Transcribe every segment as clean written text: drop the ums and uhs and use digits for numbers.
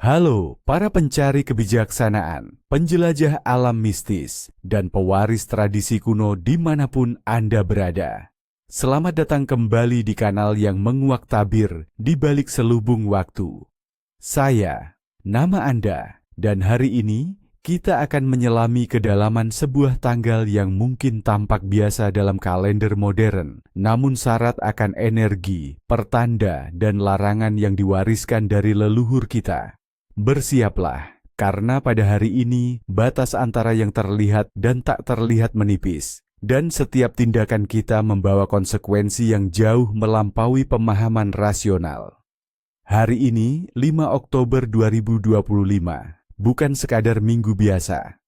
Halo, para pencari kebijaksanaan, penjelajah alam mistis, dan pewaris tradisi kuno dimanapun Anda berada. Selamat datang kembali di kanal yang menguak tabir di balik selubung waktu. Saya, nama Anda, dan hari ini kita akan menyelami kedalaman sebuah tanggal yang mungkin tampak biasa dalam kalender modern, namun syarat akan energi, pertanda, dan larangan yang diwariskan dari leluhur kita. Bersiaplah, karena pada hari ini batas antara yang terlihat dan tak terlihat menipis, dan setiap tindakan kita membawa konsekuensi yang jauh melampaui pemahaman rasional. Hari ini, 5 Oktober 2025, bukan sekadar minggu biasa.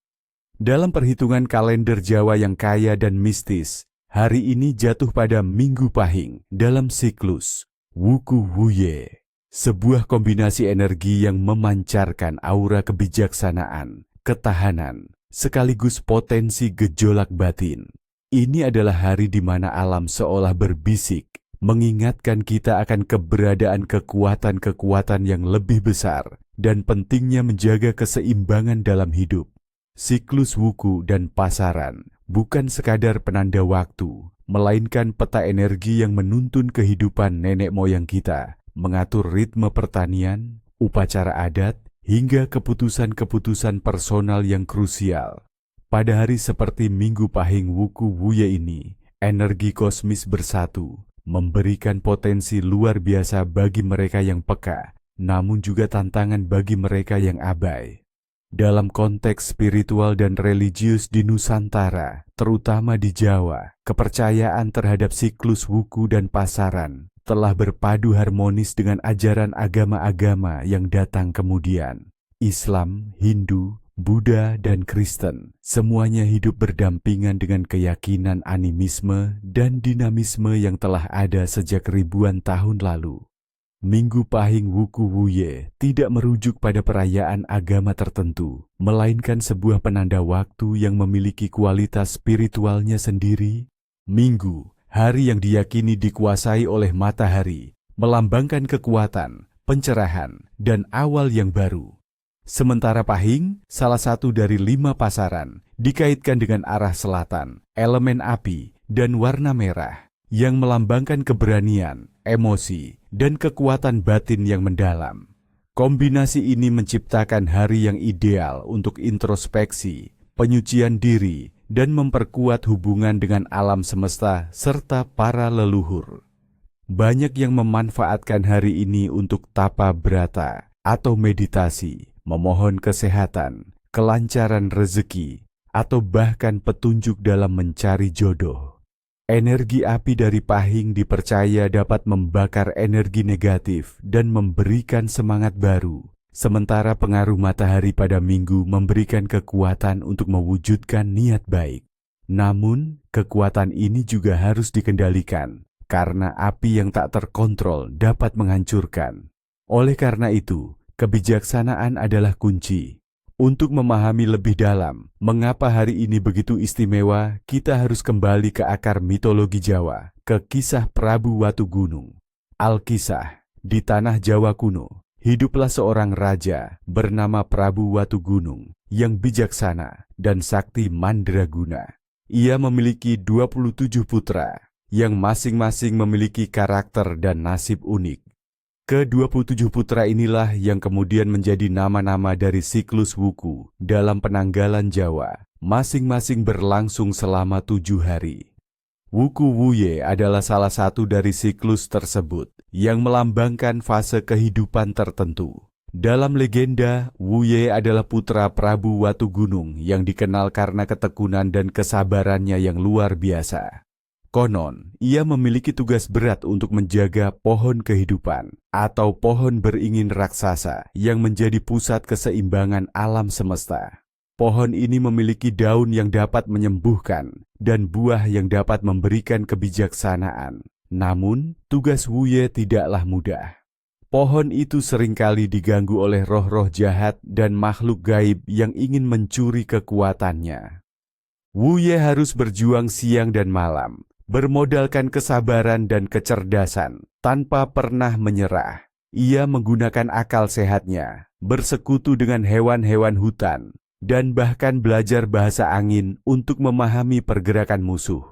Dalam perhitungan kalender Jawa yang kaya dan mistis, hari ini jatuh pada Minggu Pahing dalam siklus Wuku Wuje. Sebuah kombinasi energi yang memancarkan aura kebijaksanaan, ketahanan, sekaligus potensi gejolak batin. Ini adalah hari di mana alam seolah berbisik, mengingatkan kita akan keberadaan kekuatan-kekuatan yang lebih besar dan pentingnya menjaga keseimbangan dalam hidup. Siklus wuku dan pasaran bukan sekadar penanda waktu, melainkan peta energi yang menuntun kehidupan nenek moyang kita, mengatur ritme pertanian, upacara adat, hingga keputusan-keputusan personal yang krusial. Pada hari seperti Minggu Pahing Wuku Wuje ini, energi kosmis bersatu, memberikan potensi luar biasa bagi mereka yang peka, namun juga tantangan bagi mereka yang abai. Dalam konteks spiritual dan religius di Nusantara, terutama di Jawa, kepercayaan terhadap siklus wuku dan pasaran telah berpadu harmonis dengan ajaran agama-agama yang datang kemudian. Islam, Hindu, Buddha, dan Kristen, semuanya hidup berdampingan dengan keyakinan animisme dan dinamisme yang telah ada sejak ribuan tahun lalu. Minggu Pahing Wuku Wuje tidak merujuk pada perayaan agama tertentu, melainkan sebuah penanda waktu yang memiliki kualitas spiritualnya sendiri. Minggu, hari yang diyakini dikuasai oleh matahari, melambangkan kekuatan, pencerahan, dan awal yang baru. Sementara Pahing, salah satu dari 5 pasaran, dikaitkan dengan arah selatan, elemen api, dan warna merah, yang melambangkan keberanian, emosi, dan kekuatan batin yang mendalam. Kombinasi ini menciptakan hari yang ideal untuk introspeksi, penyucian diri, dan memperkuat hubungan dengan alam semesta serta para leluhur. Banyak yang memanfaatkan hari ini untuk tapa brata atau meditasi, memohon kesehatan, kelancaran rezeki, atau bahkan petunjuk dalam mencari jodoh. Energi api dari Pahing dipercaya dapat membakar energi negatif dan memberikan semangat baru, sementara pengaruh matahari pada Minggu memberikan kekuatan untuk mewujudkan niat baik. Namun, kekuatan ini juga harus dikendalikan, karena api yang tak terkontrol dapat menghancurkan. Oleh karena itu, kebijaksanaan adalah kunci. Untuk memahami lebih dalam mengapa hari ini begitu istimewa, kita harus kembali ke akar mitologi Jawa, ke kisah Prabu Watugunung. Alkisah, di tanah Jawa kuno, hiduplah seorang raja bernama Prabu Watugunung yang bijaksana dan sakti mandraguna. Ia memiliki 27 putra yang masing-masing memiliki karakter dan nasib unik. Ke-27 putra inilah yang kemudian menjadi nama-nama dari siklus wuku dalam penanggalan Jawa, masing-masing berlangsung selama 7 hari. Wuku Wuje adalah salah satu dari siklus tersebut yang melambangkan fase kehidupan tertentu. Dalam legenda, Wuje adalah putra Prabu Watugunung yang dikenal karena ketekunan dan kesabarannya yang luar biasa. Konon, ia memiliki tugas berat untuk menjaga pohon kehidupan atau pohon beringin raksasa yang menjadi pusat keseimbangan alam semesta. Pohon ini memiliki daun yang dapat menyembuhkan dan buah yang dapat memberikan kebijaksanaan. Namun, tugas Wuje tidaklah mudah. Pohon itu seringkali diganggu oleh roh-roh jahat dan makhluk gaib yang ingin mencuri kekuatannya. Wuje harus berjuang siang dan malam, bermodalkan kesabaran dan kecerdasan tanpa pernah menyerah. Ia menggunakan akal sehatnya, bersekutu dengan hewan-hewan hutan, dan bahkan belajar bahasa angin untuk memahami pergerakan musuh.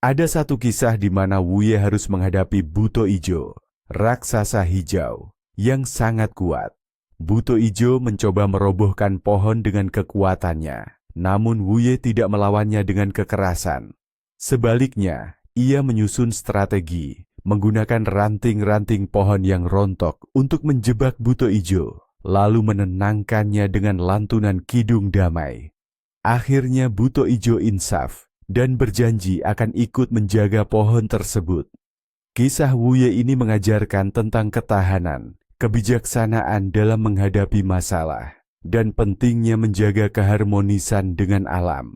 Ada satu kisah di mana Wuye harus menghadapi Buto Ijo, raksasa hijau, yang sangat kuat. Buto Ijo mencoba merobohkan pohon dengan kekuatannya, namun Wuye tidak melawannya dengan kekerasan. Sebaliknya, ia menyusun strategi, menggunakan ranting-ranting pohon yang rontok untuk menjebak Buto Ijo, lalu menenangkannya dengan lantunan kidung damai. Akhirnya Buto Ijo insaf dan berjanji akan ikut menjaga pohon tersebut. Kisah Wuye ini mengajarkan tentang ketahanan, kebijaksanaan dalam menghadapi masalah, dan pentingnya menjaga keharmonisan dengan alam.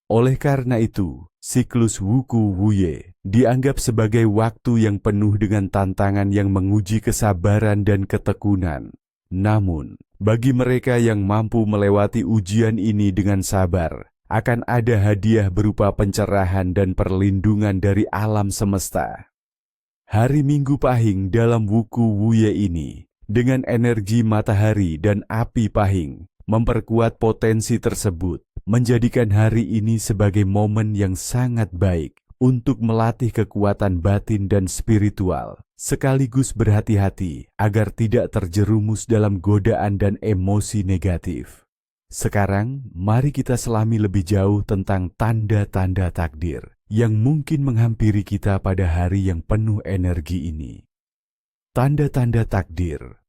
Oleh karena itu, siklus Wuku Wuye dianggap sebagai waktu yang penuh dengan tantangan yang menguji kesabaran dan ketekunan. Namun, bagi mereka yang mampu melewati ujian ini dengan sabar, akan ada hadiah berupa pencerahan dan perlindungan dari alam semesta. Hari Minggu Pahing dalam Wuku Wuye ini, dengan energi matahari dan api pahing, memperkuat potensi tersebut, menjadikan hari ini sebagai momen yang sangat baik untuk melatih kekuatan batin dan spiritual, sekaligus berhati-hati agar tidak terjerumus dalam godaan dan emosi negatif. Sekarang, mari kita selami lebih jauh tentang tanda-tanda takdir yang mungkin menghampiri kita pada hari yang penuh energi ini. Tanda-tanda takdir.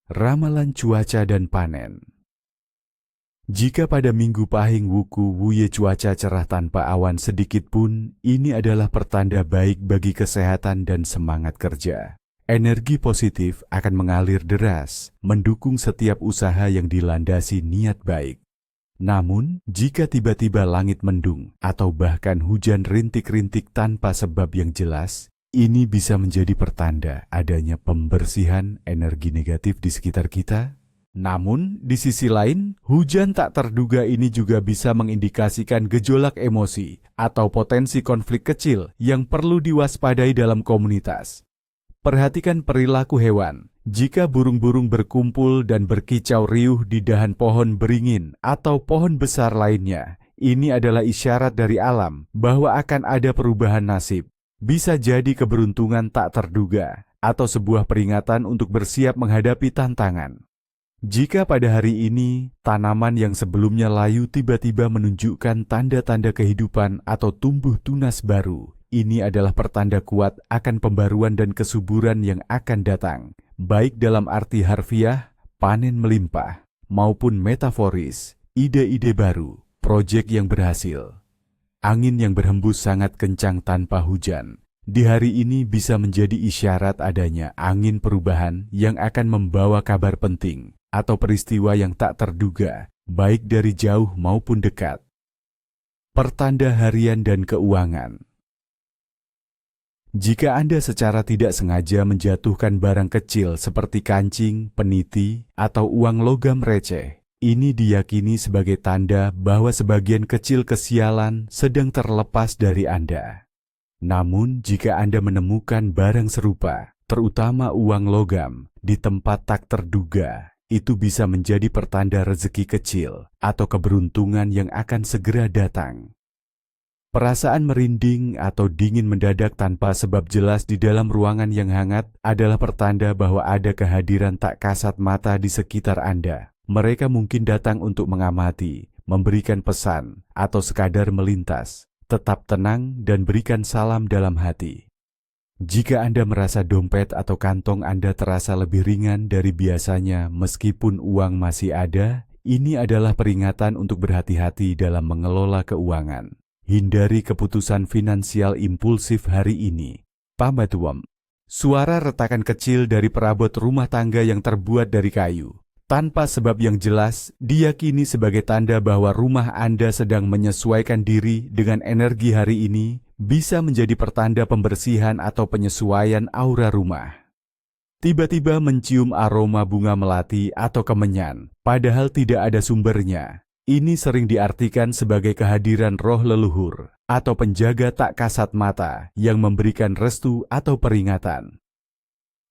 Ramalan cuaca dan panen. Jika pada Minggu Pahing Wuku Wuye cuaca cerah tanpa awan sedikit pun, ini adalah pertanda baik bagi kesehatan dan semangat kerja. Energi positif akan mengalir deras, mendukung setiap usaha yang dilandasi niat baik. Namun, jika tiba-tiba langit mendung atau bahkan hujan rintik-rintik tanpa sebab yang jelas, ini bisa menjadi pertanda adanya pembersihan energi negatif di sekitar kita. Namun, di sisi lain, hujan tak terduga ini juga bisa mengindikasikan gejolak emosi atau potensi konflik kecil yang perlu diwaspadai dalam komunitas. Perhatikan perilaku hewan. Jika burung-burung berkumpul dan berkicau riuh di dahan pohon beringin atau pohon besar lainnya, ini adalah isyarat dari alam bahwa akan ada perubahan nasib. Bisa jadi keberuntungan tak terduga atau sebuah peringatan untuk bersiap menghadapi tantangan. Jika pada hari ini, tanaman yang sebelumnya layu tiba-tiba menunjukkan tanda-tanda kehidupan atau tumbuh tunas baru, ini adalah pertanda kuat akan pembaruan dan kesuburan yang akan datang, baik dalam arti harfiah, panen melimpah, maupun metaforis, ide-ide baru, proyek yang berhasil. Angin yang berhembus sangat kencang tanpa hujan, di hari ini bisa menjadi isyarat adanya angin perubahan yang akan membawa kabar penting atau peristiwa yang tak terduga, baik dari jauh maupun dekat. Pertanda harian dan keuangan. Jika Anda secara tidak sengaja menjatuhkan barang kecil seperti kancing, peniti, atau uang logam receh, ini diyakini sebagai tanda bahwa sebagian kecil kesialan sedang terlepas dari Anda. Namun, jika Anda menemukan barang serupa, terutama uang logam, di tempat tak terduga, itu bisa menjadi pertanda rezeki kecil atau keberuntungan yang akan segera datang. Perasaan merinding atau dingin mendadak tanpa sebab jelas di dalam ruangan yang hangat adalah pertanda bahwa ada kehadiran tak kasat mata di sekitar Anda. Mereka mungkin datang untuk mengamati, memberikan pesan, atau sekadar melintas. Tetap tenang dan berikan salam dalam hati. Jika Anda merasa dompet atau kantong Anda terasa lebih ringan dari biasanya meskipun uang masih ada, ini adalah peringatan untuk berhati-hati dalam mengelola keuangan. Hindari keputusan finansial impulsif hari ini. Pambatuam. Suara retakan kecil dari perabot rumah tangga yang terbuat dari kayu, tanpa sebab yang jelas, diyakini sebagai tanda bahwa rumah Anda sedang menyesuaikan diri dengan energi hari ini, bisa menjadi pertanda pembersihan atau penyesuaian aura rumah. Tiba-tiba mencium aroma bunga melati atau kemenyan, padahal tidak ada sumbernya. Ini sering diartikan sebagai kehadiran roh leluhur atau penjaga tak kasat mata yang memberikan restu atau peringatan.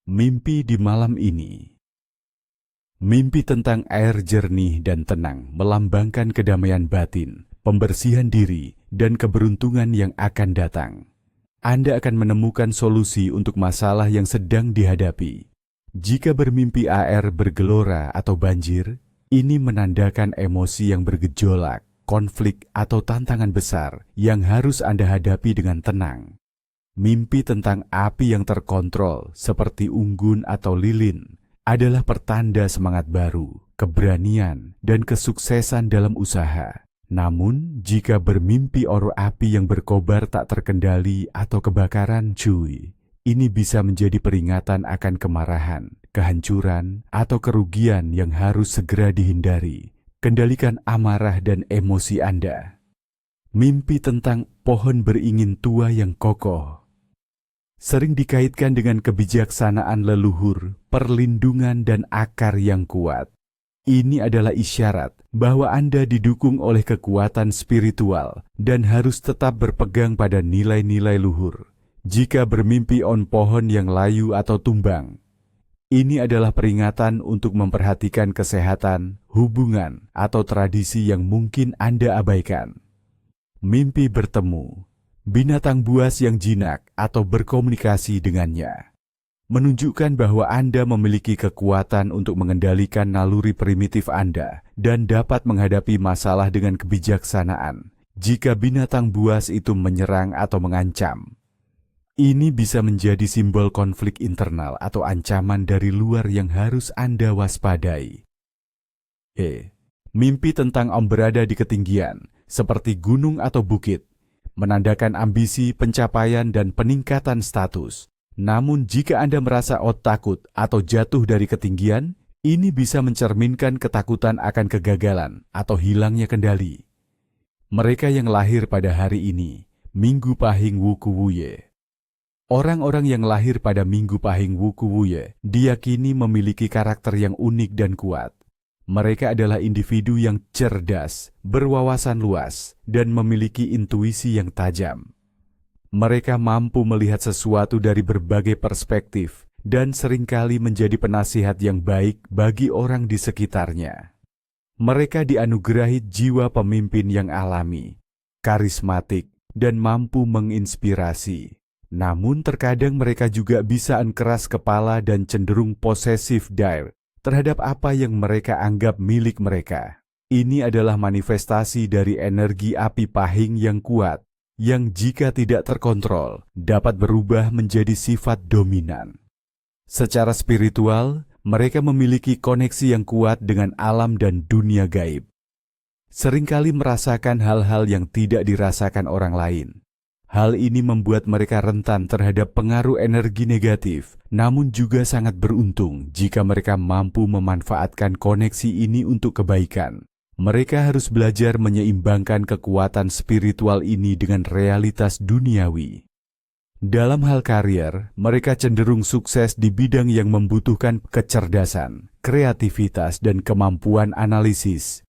Mimpi di malam ini. Mimpi tentang air jernih dan tenang melambangkan kedamaian batin, pembersihan diri, dan keberuntungan yang akan datang. Anda akan menemukan solusi untuk masalah yang sedang dihadapi. Jika bermimpi air bergelora atau banjir, ini menandakan emosi yang bergejolak, konflik atau tantangan besar yang harus Anda hadapi dengan tenang. Mimpi tentang api yang terkontrol seperti unggun atau lilin adalah pertanda semangat baru, keberanian, dan kesuksesan dalam usaha. Namun, jika bermimpi oro api yang berkobar tak terkendali atau kebakaran, ini bisa menjadi peringatan akan kemarahan, kehancuran, atau kerugian yang harus segera dihindari. Kendalikan amarah dan emosi Anda. Mimpi tentang pohon beringin tua yang kokoh sering dikaitkan dengan kebijaksanaan leluhur, perlindungan, dan akar yang kuat. Ini adalah isyarat bahwa Anda didukung oleh kekuatan spiritual dan harus tetap berpegang pada nilai-nilai luhur. Jika bermimpi on pohon yang layu atau tumbang, ini adalah peringatan untuk memperhatikan kesehatan, hubungan, atau tradisi yang mungkin Anda abaikan. Mimpi bertemu binatang buas yang jinak atau berkomunikasi dengannya menunjukkan bahwa Anda memiliki kekuatan untuk mengendalikan naluri primitif Anda dan dapat menghadapi masalah dengan kebijaksanaan jika binatang buas itu menyerang atau mengancam. Ini bisa menjadi simbol konflik internal atau ancaman dari luar yang harus Anda waspadai. Mimpi tentang Om berada di ketinggian, seperti gunung atau bukit, menandakan ambisi, pencapaian, dan peningkatan status. Namun jika Anda merasa takut atau jatuh dari ketinggian, ini bisa mencerminkan ketakutan akan kegagalan atau hilangnya kendali. Mereka yang lahir pada hari ini, Minggu Pahing Wuku Wuye. Orang-orang yang lahir pada Minggu Pahing Wuku Wuye diyakini memiliki karakter yang unik dan kuat. Mereka adalah individu yang cerdas, berwawasan luas, dan memiliki intuisi yang tajam. Mereka mampu melihat sesuatu dari berbagai perspektif dan seringkali menjadi penasihat yang baik bagi orang di sekitarnya. Mereka dianugerahi jiwa pemimpin yang alami, karismatik, dan mampu menginspirasi. Namun terkadang mereka juga bisa keras kepala dan cenderung posesif terhadap apa yang mereka anggap milik mereka. Ini adalah manifestasi dari energi api pahing yang kuat, yang jika tidak terkontrol, dapat berubah menjadi sifat dominan. Secara spiritual, mereka memiliki koneksi yang kuat dengan alam dan dunia gaib. Seringkali merasakan hal-hal yang tidak dirasakan orang lain. Hal ini membuat mereka rentan terhadap pengaruh energi negatif, namun juga sangat beruntung jika mereka mampu memanfaatkan koneksi ini untuk kebaikan. Mereka harus belajar menyeimbangkan kekuatan spiritual ini dengan realitas duniawi. Dalam hal karier, mereka cenderung sukses di bidang yang membutuhkan kecerdasan, kreativitas, dan kemampuan analisis,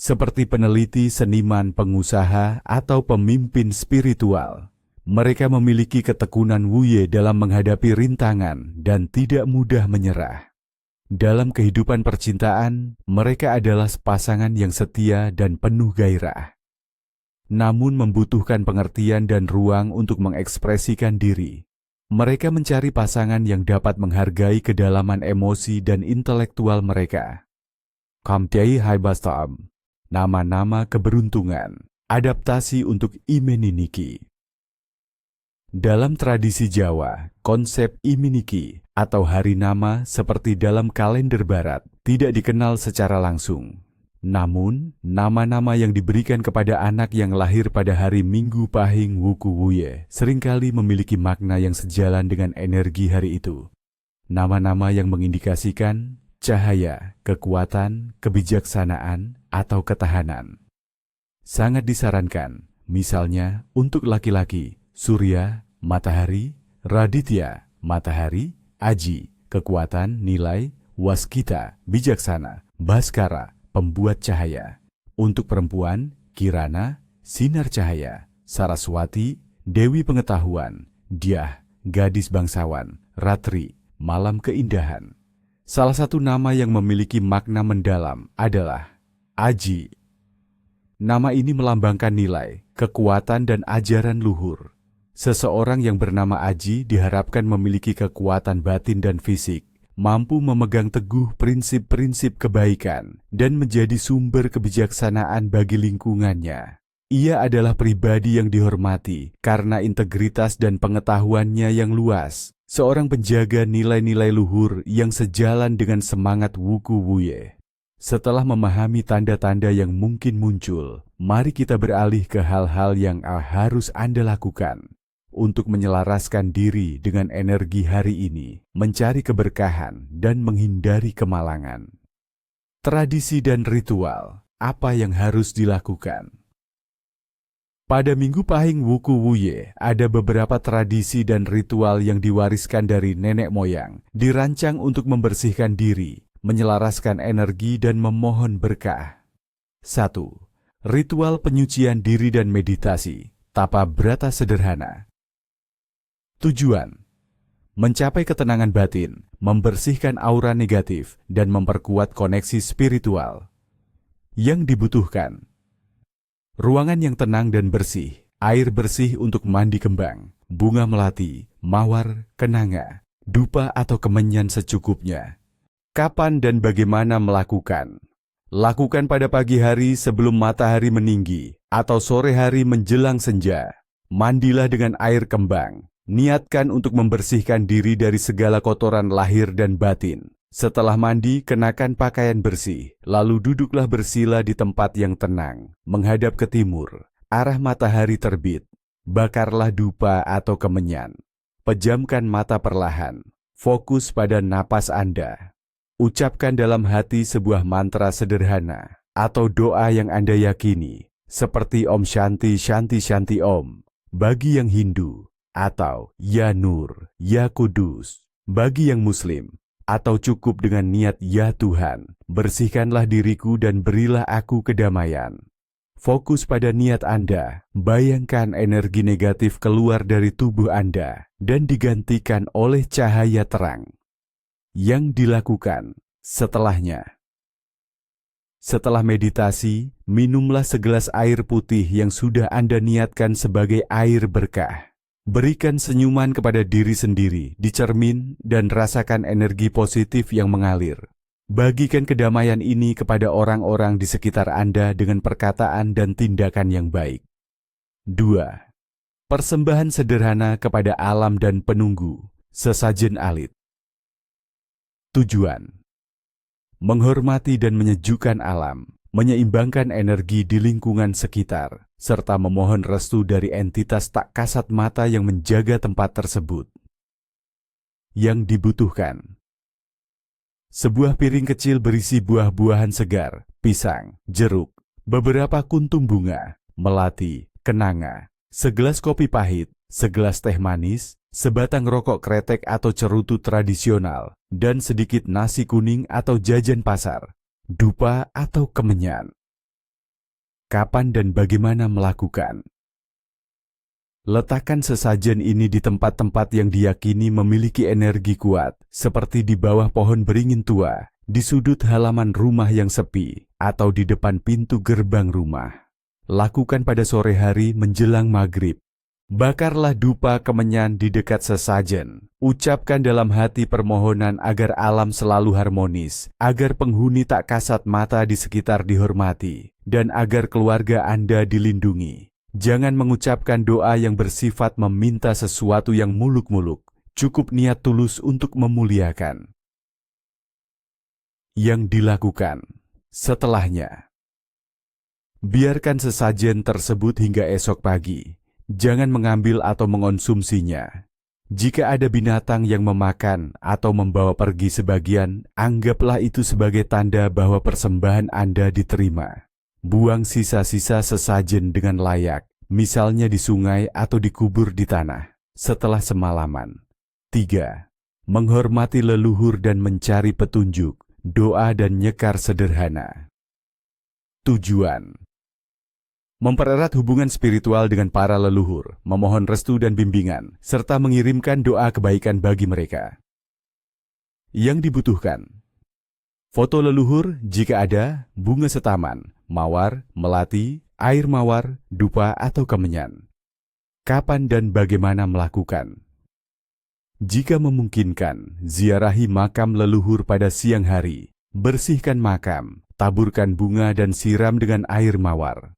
seperti peneliti, seniman, pengusaha, atau pemimpin spiritual. Mereka memiliki ketekunan Wuye dalam menghadapi rintangan dan tidak mudah menyerah. Dalam kehidupan percintaan, mereka adalah pasangan yang setia dan penuh gairah. Namun membutuhkan pengertian dan ruang untuk mengekspresikan diri. Mereka mencari pasangan yang dapat menghargai kedalaman emosi dan intelektual mereka. Kamtiai Haibastam, nama-nama keberuntungan, adaptasi untuk Imeniniki. Dalam tradisi Jawa, konsep Iminiki atau hari nama seperti dalam kalender barat tidak dikenal secara langsung. Namun, nama-nama yang diberikan kepada anak yang lahir pada hari Minggu Pahing Wuku Wuye seringkali memiliki makna yang sejalan dengan energi hari itu. Nama-nama yang mengindikasikan cahaya, kekuatan, kebijaksanaan, atau ketahanan. Sangat disarankan, misalnya untuk laki-laki, Surya, matahari, Raditya, matahari, Aji, kekuatan, nilai, Waskita, bijaksana, Bhaskara, pembuat cahaya. Untuk perempuan, Kirana, sinar cahaya, Saraswati, dewi pengetahuan, Dyah, gadis bangsawan, Ratri, malam keindahan. Salah satu nama yang memiliki makna mendalam adalah Aji. Nama ini melambangkan nilai, kekuatan, dan ajaran luhur. Seseorang yang bernama Aji diharapkan memiliki kekuatan batin dan fisik, mampu memegang teguh prinsip-prinsip kebaikan, dan menjadi sumber kebijaksanaan bagi lingkungannya. Ia adalah pribadi yang dihormati karena integritas dan pengetahuannya yang luas, seorang penjaga nilai-nilai luhur yang sejalan dengan semangat Wuku Wuyue. Setelah memahami tanda-tanda yang mungkin muncul, mari kita beralih ke hal-hal yang harus Anda lakukan untuk menyelaraskan diri dengan energi hari ini, mencari keberkahan, dan menghindari kemalangan. Tradisi dan ritual, apa yang harus dilakukan? Pada Minggu Pahing Wuku Wuyue, ada beberapa tradisi dan ritual yang diwariskan dari nenek moyang, dirancang untuk membersihkan diri, menyelaraskan energi, dan memohon berkah. 1. Ritual penyucian diri dan meditasi, tapa brata sederhana. Tujuan: mencapai ketenangan batin, membersihkan aura negatif, dan memperkuat koneksi spiritual. Yang dibutuhkan: ruangan yang tenang dan bersih, air bersih untuk mandi kembang, bunga melati, mawar, kenanga, dupa atau kemenyan secukupnya. Kapan dan bagaimana melakukan? Lakukan pada pagi hari sebelum matahari meninggi atau sore hari menjelang senja. Mandilah dengan air kembang. Niatkan untuk membersihkan diri dari segala kotoran lahir dan batin. Setelah mandi, kenakan pakaian bersih, lalu duduklah bersila di tempat yang tenang, menghadap ke timur, arah matahari terbit. Bakarlah dupa atau kemenyan. Pejamkan mata perlahan. Fokus pada napas Anda. Ucapkan dalam hati sebuah mantra sederhana atau doa yang Anda yakini, seperti Om Shanti Shanti Shanti Om bagi yang Hindu, atau Ya Nur, Ya Kudus bagi yang Muslim, atau cukup dengan niat Ya Tuhan, bersihkanlah diriku dan berilah aku kedamaian. Fokus pada niat Anda, bayangkan energi negatif keluar dari tubuh Anda dan digantikan oleh cahaya terang. Yang dilakukan setelahnya. Setelah meditasi, minumlah segelas air putih yang sudah Anda niatkan sebagai air berkah. Berikan senyuman kepada diri sendiri di cermin dan rasakan energi positif yang mengalir. Bagikan kedamaian ini kepada orang-orang di sekitar Anda dengan perkataan dan tindakan yang baik. 2. Persembahan sederhana kepada alam dan penunggu, sesajen alit. Tujuan: menghormati dan menyejukkan alam, menyeimbangkan energi di lingkungan sekitar, serta memohon restu dari entitas tak kasat mata yang menjaga tempat tersebut. Yang dibutuhkan: sebuah piring kecil berisi buah-buahan segar, pisang, jeruk, beberapa kuntum bunga, melati, kenanga, segelas kopi pahit, segelas teh manis, sebatang rokok kretek atau cerutu tradisional, dan sedikit nasi kuning atau jajan pasar, dupa atau kemenyan. Kapan dan bagaimana melakukan? Letakkan sesajen ini di tempat-tempat yang diyakini memiliki energi kuat, seperti di bawah pohon beringin tua, di sudut halaman rumah yang sepi, atau di depan pintu gerbang rumah. Lakukan pada sore hari menjelang maghrib. Bakarlah dupa kemenyan di dekat sesajen. Ucapkan dalam hati permohonan agar alam selalu harmonis, agar penghuni tak kasat mata di sekitar dihormati, dan agar keluarga Anda dilindungi. Jangan mengucapkan doa yang bersifat meminta sesuatu yang muluk-muluk. Cukup niat tulus untuk memuliakan. Yang dilakukan setelahnya: biarkan sesajen tersebut hingga esok pagi. Jangan mengambil atau mengonsumsinya. Jika ada binatang yang memakan atau membawa pergi sebagian, anggaplah itu sebagai tanda bahwa persembahan Anda diterima. Buang sisa-sisa sesajen dengan layak, misalnya di sungai atau dikubur di tanah, setelah semalaman. 3. Menghormati leluhur dan mencari petunjuk, doa dan nyekar sederhana. Tujuan: mempererat hubungan spiritual dengan para leluhur, memohon restu dan bimbingan, serta mengirimkan doa kebaikan bagi mereka. Yang dibutuhkan: Foto leluhur jika ada, bunga setaman, mawar, melati, air mawar, dupa atau kemenyan. Kapan dan bagaimana melakukan? Jika memungkinkan, ziarahi makam leluhur pada siang hari. Bersihkan makam, taburkan bunga dan siram dengan air mawar.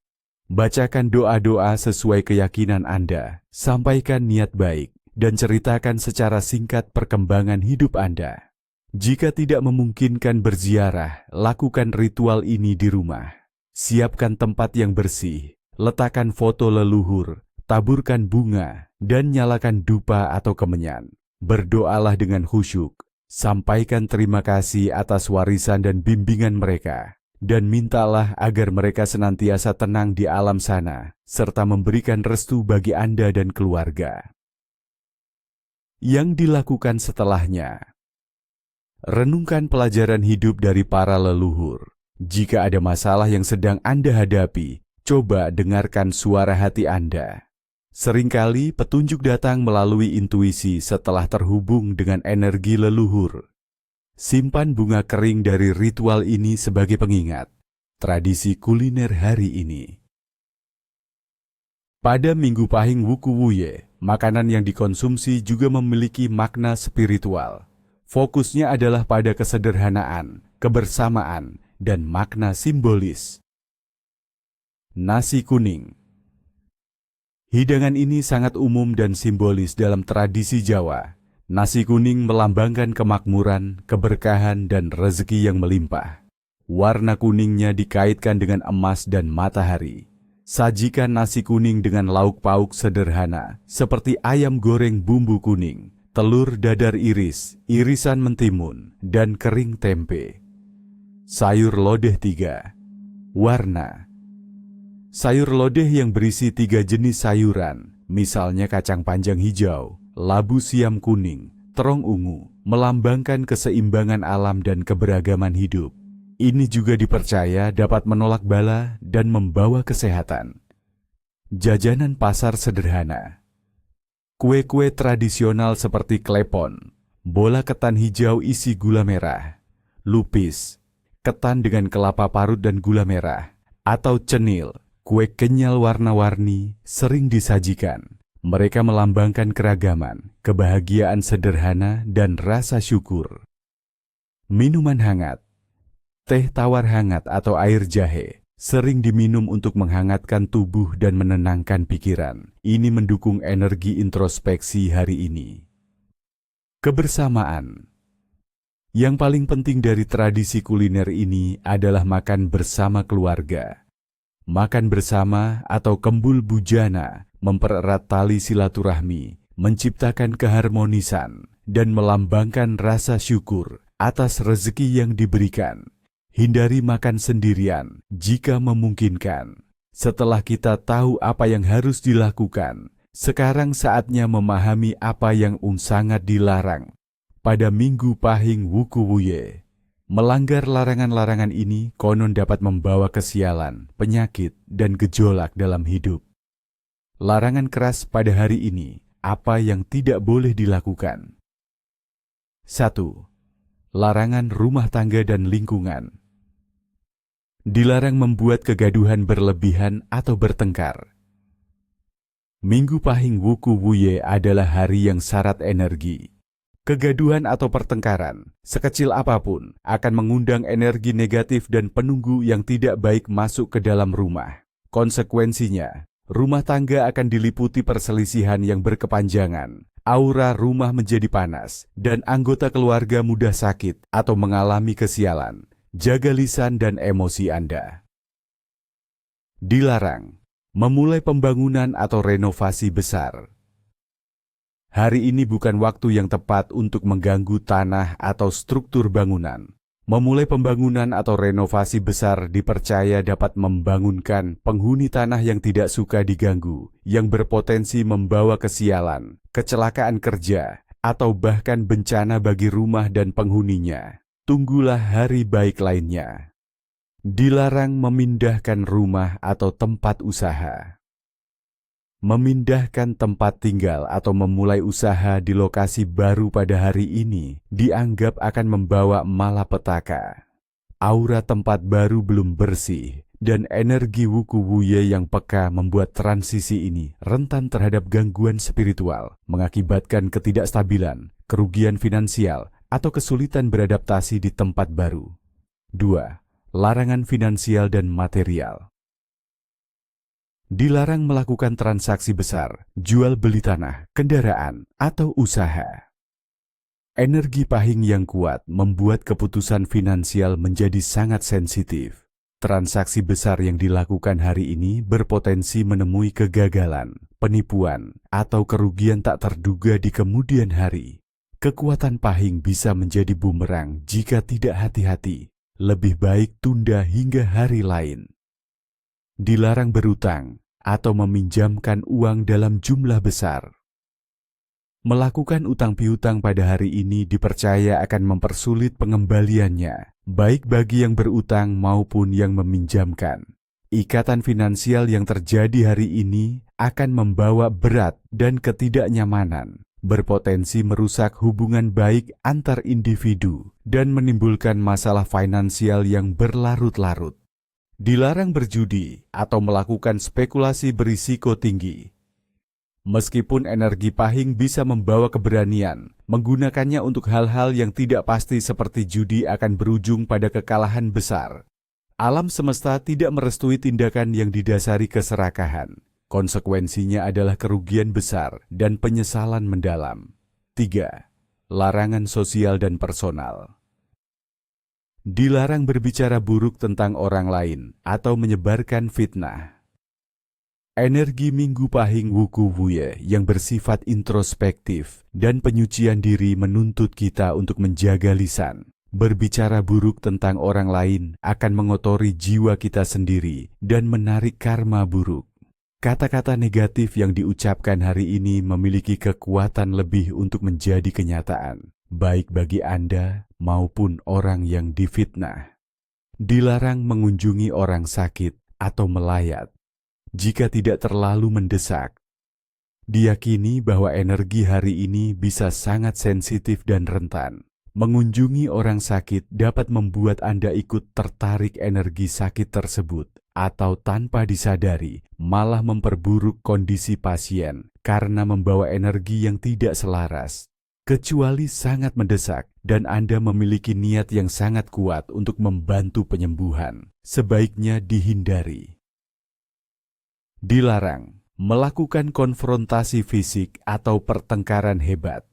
Bacakan doa-doa sesuai keyakinan Anda, sampaikan niat baik, dan ceritakan secara singkat perkembangan hidup Anda. Jika tidak memungkinkan berziarah, lakukan ritual ini di rumah. Siapkan tempat yang bersih, letakkan foto leluhur, taburkan bunga, dan nyalakan dupa atau kemenyan. Berdoalah dengan khusyuk, sampaikan terima kasih atas warisan dan bimbingan mereka, dan mintalah agar mereka senantiasa tenang di alam sana, serta memberikan restu bagi Anda dan keluarga. Yang dilakukan setelahnya. Renungkan pelajaran hidup dari para leluhur. Jika ada masalah yang sedang Anda hadapi, coba dengarkan suara hati Anda. Seringkali petunjuk datang melalui intuisi setelah terhubung dengan energi leluhur. Simpan bunga kering dari ritual ini sebagai pengingat. Tradisi kuliner hari ini. Pada Minggu Pahing Wuku Wuye, makanan yang dikonsumsi juga memiliki makna spiritual. Fokusnya adalah pada kesederhanaan, kebersamaan, dan makna simbolis. Nasi kuning. Hidangan ini sangat umum dan simbolis dalam tradisi Jawa. Nasi kuning melambangkan kemakmuran, keberkahan, dan rezeki yang melimpah. Warna kuningnya dikaitkan dengan emas dan matahari. Sajikan nasi kuning dengan lauk pauk sederhana, seperti ayam goreng bumbu kuning, telur dadar iris, irisan mentimun, dan kering tempe. Sayur lodeh 3. Warna. Sayur lodeh yang berisi 3 jenis sayuran, misalnya kacang panjang hijau, labu siam kuning, terong ungu, melambangkan keseimbangan alam dan keberagaman hidup. Ini juga dipercaya dapat menolak bala dan membawa kesehatan. Jajanan pasar sederhana. Kue-kue tradisional seperti klepon, bola ketan hijau isi gula merah, lupis, ketan dengan kelapa parut dan gula merah, atau cenil, kue kenyal warna-warni sering disajikan. Mereka melambangkan keragaman, kebahagiaan sederhana, dan rasa syukur. Minuman hangat. Teh tawar hangat atau air jahe sering diminum untuk menghangatkan tubuh dan menenangkan pikiran. Ini mendukung energi introspeksi hari ini. Kebersamaan. Yang paling penting dari tradisi kuliner ini adalah makan bersama keluarga. Makan bersama atau kembul bujana mempererat tali silaturahmi, menciptakan keharmonisan, dan melambangkan rasa syukur atas rezeki yang diberikan. Hindari makan sendirian jika memungkinkan. Setelah kita tahu apa yang harus dilakukan, sekarang saatnya memahami apa yang sangat dilarang. Pada Minggu Pahing Wuku Wuye, melanggar larangan-larangan ini konon dapat membawa kesialan, penyakit, dan gejolak dalam hidup. Larangan keras pada hari ini, apa yang tidak boleh dilakukan? 1. Larangan rumah tangga dan lingkungan. Dilarang membuat kegaduhan berlebihan atau bertengkar. Minggu Pahing Wuku Wuye adalah hari yang syarat energi. Kegaduhan atau pertengkaran, sekecil apapun, akan mengundang energi negatif dan penunggu yang tidak baik masuk ke dalam rumah. Konsekuensinya, rumah tangga akan diliputi perselisihan yang berkepanjangan. Aura rumah menjadi panas, dan anggota keluarga mudah sakit atau mengalami kesialan. Jaga lisan dan emosi Anda. Dilarang memulai pembangunan atau renovasi besar. Hari ini bukan waktu yang tepat untuk mengganggu tanah atau struktur bangunan. Memulai pembangunan atau renovasi besar dipercaya dapat membangunkan penghuni tanah yang tidak suka diganggu, yang berpotensi membawa kesialan, kecelakaan kerja, atau bahkan bencana bagi rumah dan penghuninya. Tunggulah hari baik lainnya. Dilarang memindahkan rumah atau tempat usaha. Memindahkan tempat tinggal atau memulai usaha di lokasi baru pada hari ini dianggap akan membawa malapetaka. Aura tempat baru belum bersih, dan energi Wuku Wuye yang peka membuat transisi ini rentan terhadap gangguan spiritual, mengakibatkan ketidakstabilan, kerugian finansial, atau kesulitan beradaptasi di tempat baru. 2. Larangan finansial dan material. Dilarang melakukan transaksi besar, jual beli tanah, kendaraan, atau usaha. Energi pahing yang kuat membuat keputusan finansial menjadi sangat sensitif. Transaksi besar yang dilakukan hari ini berpotensi menemui kegagalan, penipuan, atau kerugian tak terduga di kemudian hari. Kekuatan pahing bisa menjadi bumerang jika tidak hati-hati. Lebih baik tunda hingga hari lain. Dilarang berutang atau meminjamkan uang dalam jumlah besar. Melakukan utang piutang pada hari ini dipercaya akan mempersulit pengembaliannya, baik bagi yang berutang maupun yang meminjamkan. Ikatan finansial yang terjadi hari ini akan membawa berat dan ketidaknyamanan, berpotensi merusak hubungan baik antar individu, dan menimbulkan masalah finansial yang berlarut-larut. Dilarang berjudi atau melakukan spekulasi berisiko tinggi. Meskipun energi pahing bisa membawa keberanian, menggunakannya untuk hal-hal yang tidak pasti seperti judi akan berujung pada kekalahan besar. Alam semesta tidak merestui tindakan yang didasari keserakahan. Konsekuensinya adalah kerugian besar dan penyesalan mendalam. 3. Larangan sosial dan personal. Dilarang berbicara buruk tentang orang lain atau menyebarkan fitnah. Energi Minggu Pahing Wuku Wuye yang bersifat introspektif dan penyucian diri menuntut kita untuk menjaga lisan. Berbicara buruk tentang orang lain akan mengotori jiwa kita sendiri dan menarik karma buruk. Kata-kata negatif yang diucapkan hari ini memiliki kekuatan lebih untuk menjadi kenyataan, baik bagi Anda maupun orang yang difitnah. Dilarang mengunjungi orang sakit atau melayat jika tidak terlalu mendesak. Diyakini bahwa energi hari ini bisa sangat sensitif dan rentan. Mengunjungi orang sakit dapat membuat Anda ikut tertarik energi sakit tersebut, atau tanpa disadari malah memperburuk kondisi pasien karena membawa energi yang tidak selaras. Kecuali sangat mendesak dan Anda memiliki niat yang sangat kuat untuk membantu penyembuhan, sebaiknya dihindari. Dilarang melakukan konfrontasi fisik atau pertengkaran hebat.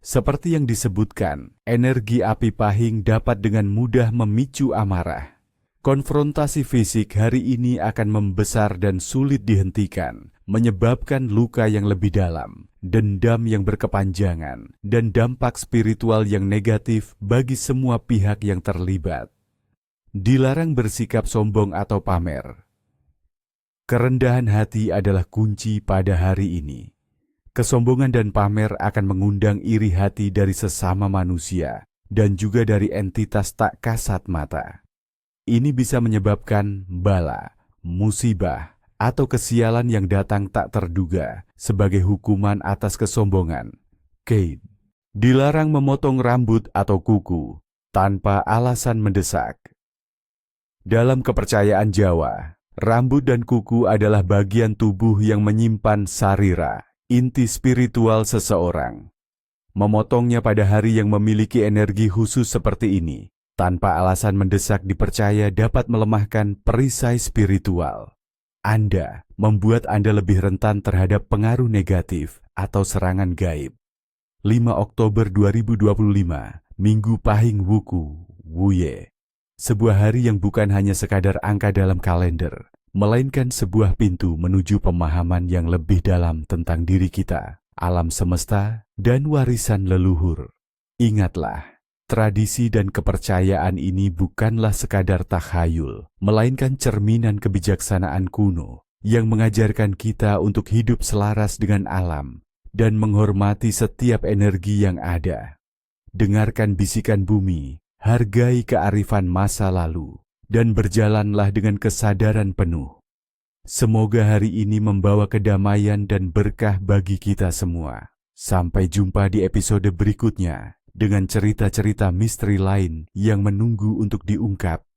Seperti yang disebutkan, energi api pahing dapat dengan mudah memicu amarah. Konfrontasi fisik hari ini akan membesar dan sulit dihentikan, menyebabkan luka yang lebih dalam, dendam yang berkepanjangan, dan dampak spiritual yang negatif bagi semua pihak yang terlibat. Dilarang bersikap sombong atau pamer. Kerendahan hati adalah kunci pada hari ini. Kesombongan dan pamer akan mengundang iri hati dari sesama manusia dan juga dari entitas tak kasat mata. Ini bisa menyebabkan bala, musibah, atau kesialan yang datang tak terduga sebagai hukuman atas kesombongan. Kate, dilarang memotong rambut atau kuku tanpa alasan mendesak. Dalam kepercayaan Jawa, rambut dan kuku adalah bagian tubuh yang menyimpan sarira, inti spiritual seseorang. Memotongnya pada hari yang memiliki energi khusus seperti ini, tanpa alasan mendesak dipercaya dapat melemahkan perisai spiritual. Membuat Anda lebih rentan terhadap pengaruh negatif atau serangan gaib. 5 Oktober 2025, Minggu Pahing Wuku Wuye. Sebuah hari yang bukan hanya sekadar angka dalam kalender, melainkan sebuah pintu menuju pemahaman yang lebih dalam tentang diri kita, alam semesta, dan warisan leluhur. Ingatlah, tradisi dan kepercayaan ini bukanlah sekadar takhayul, melainkan cerminan kebijaksanaan kuno yang mengajarkan kita untuk hidup selaras dengan alam dan menghormati setiap energi yang ada. Dengarkan bisikan bumi, hargai kearifan masa lalu, dan berjalanlah dengan kesadaran penuh. Semoga hari ini membawa kedamaian dan berkah bagi kita semua. Sampai jumpa di episode berikutnya. dengan cerita-cerita misteri lain yang menunggu untuk diungkap